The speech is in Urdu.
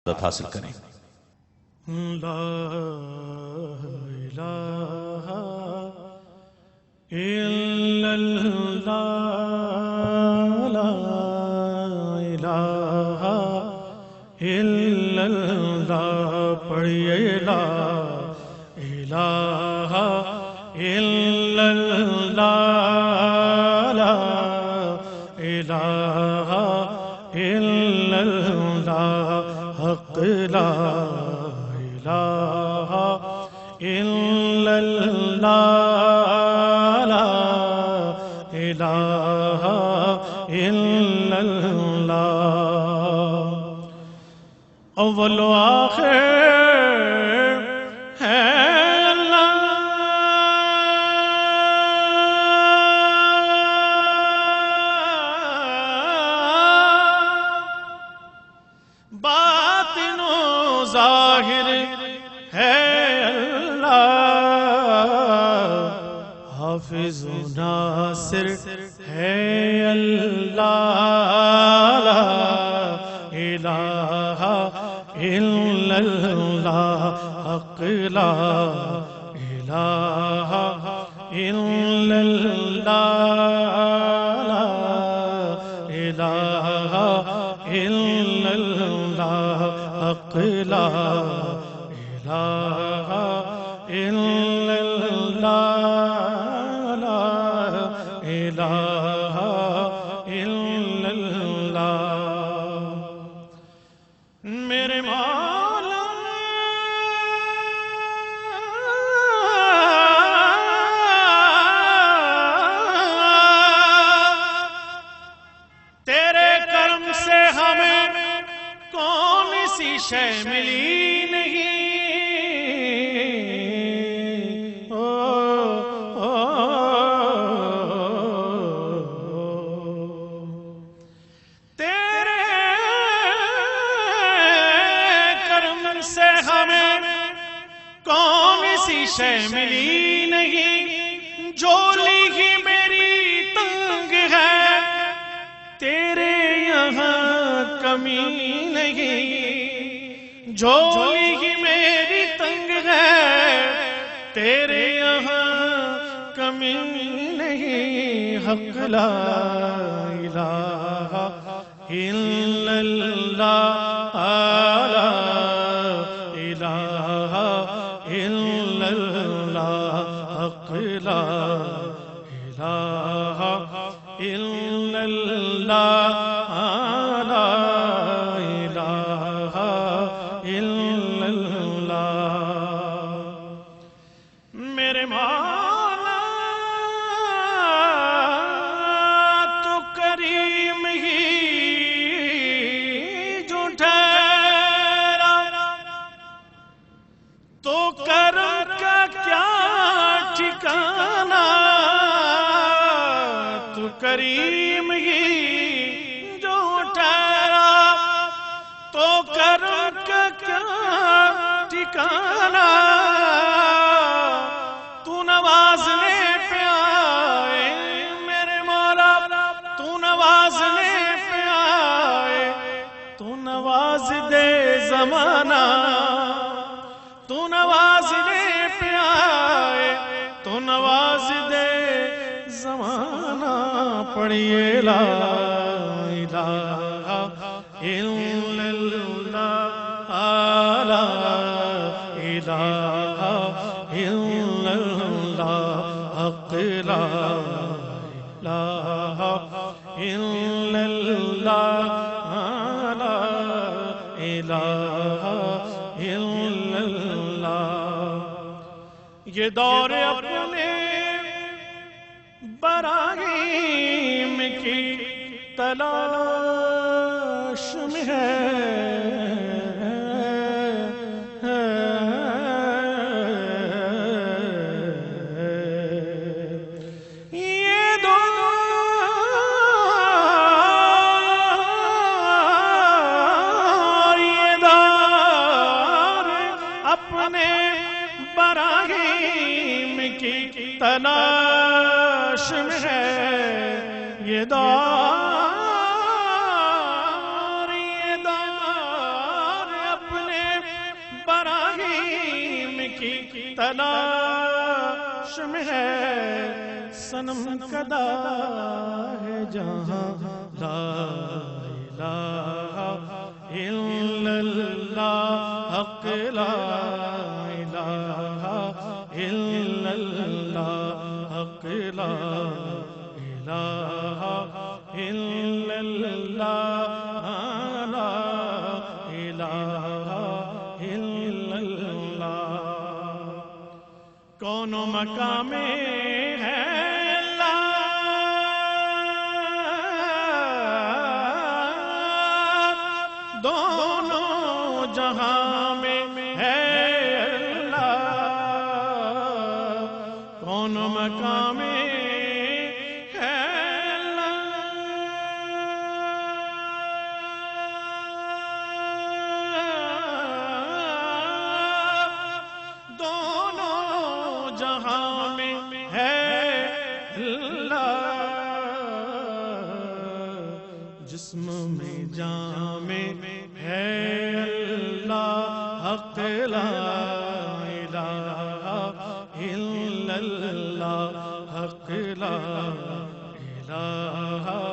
سعادت حاصل کریں۔ لا الہ الا اللہ، لا الہ الا اللہ، پڑھیے لا الہ الا اللہ، لا الہ الا اللہ، حق لا الہ الا اللہ، لا الہ الا اللہ، اول و آخر ہے اللہ، باطن و ظاہر ہے اللہ، حافظ و ناصر ہے اللہ، لا الہ الا اللہ، حق لا الہ الا اللہ، لا الہ الا اللہ، حق لا الہ الا اللہ، لا الہ الا اللہ، میرے مولا تیرے کرم سے ہمیں کون سی شے ملی نہیں، تیرے کرم سے ہمیں کون سی شے ملی نہیں، جھولی ہی میری تنگ ہے تیرے یہاں کمی نہیں، جھولی ہی میری تنگ ہے تیرے یہاں کمی نہیں، حق لا الہ الا اللہ، لا الہ الا اللہ، حق لا الہ الا اللہ، لا الہ الا اللہ، میرے مولا تو کریم ہی جو ٹھہرا، تو کرم کا کیا ٹھکانہ، تو کریم ہی جو ٹھہرا، تو کرم کا کیا ٹھکانہ، تو نوازنے پہ آئے میرے مولا، تو نوازنے پہ آئے، تو نواز دے زمانہ، تو نوازنے پہ آئے، تو نواز دے زمانہ، پڑھیے لا الہ الا اللہ، لا الہ الا اللہ، حق لا الہ الا اللہ، لا الہ الا اللہ، یہ دور اپنے براہیم کی تلاش میں ہے، یہ دور اپنے براہیم کی تلاش میں ہے، یہ دور کی تلاش میں ہے صنم کدا ہے جہاں لا الہ الا اللہ حق لا الہ الا اللہ حق لا الہ الا اللہ لا الہ الا اللہ کون و مقام ہے اللہ دونوں جہاں میں ہے اللہ کون و مقام جسم میں جان میں ہے اللہ حق لا الہ الا اللہ حق لا الہ